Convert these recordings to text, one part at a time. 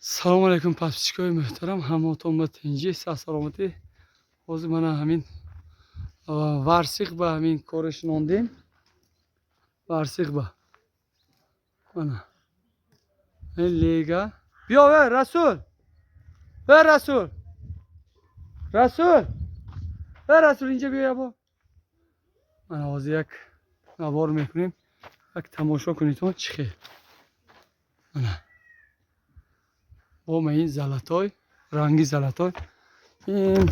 Assalomu alaykum paspichkoy muhtaram hamma tinchi salomati. Hozir mana hamin varsiq ba hamin ko'rish nondim. Varsiq ba. Mana. Lega. Biyo ve Rasul. Ve Rasul. Rasul. Ve Rasul ince biyo bu. Mana hozir yak navor mekunیم. Yak tamosha kunید تو چیه. Mana. با این زلاتای رنگی زلاتای این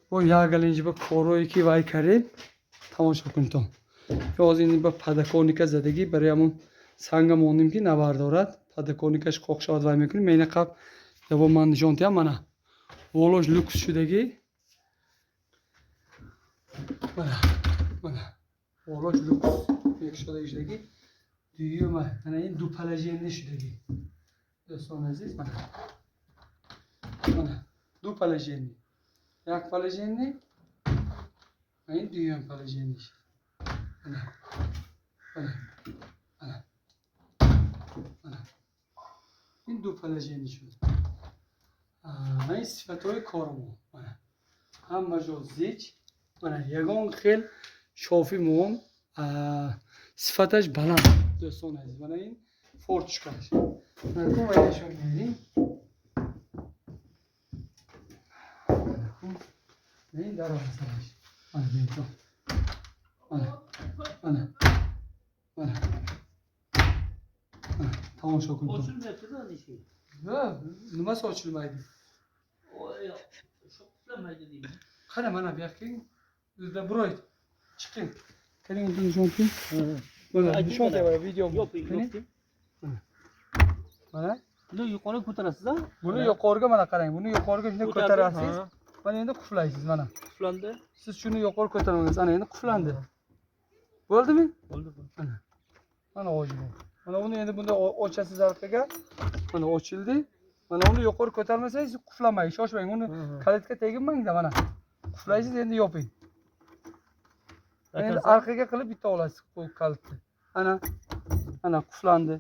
با یاگلنج با کورویی که وای کردیم تماشا کنید تو که از این با پدکونیکا زدگی برای همون سنگ موندیم که نبردارد پدکونیکاش قوقشاد وای میکنیم مینه قب دو من نشونتیم منه ولوش لوکس شدگی منه ولوش لوکس یک شدگی دیگه من این دو پلاژینی شدگی دوستان عزیز من دو پلاژینی یک پلاژینی این دویم پلاژینیش این دو پلاژینی شد این صفتهای کارمون هم مجازیج یگان خیل شافی مون صفتش بلند دوستان عزیز این فورچکاش نکن ویدشون میریم این در آسانش بین تو تماشا کن تو نماز açılmaydı خانه bana bir yakın de burayı çıkın kelin bunu şontun bana şont var video yok mana buni yuqori ko'tarasiz a? Buni yuqoriga mana qarang, buni yuqoriga shunday ko'tarasiz. Mana endi quflaysiz mana. Quflandi. Siz shuni yuqori ko'tarmangiz, ana endi quflandi. Bo'ldimi? Bo'ldi. Mana. Mana o'zi bu. Mana uni endi bunda ochasiz orqaga. Mana ochildi. Mana uni yuqori ko'tarmasangiz quflamay, shoshmang. Uni kalitga teginmang-da mana. Quflaysiz endi yoping. Endi orqaga qilib bitta olasiz bu kalitni. Ana quflandi.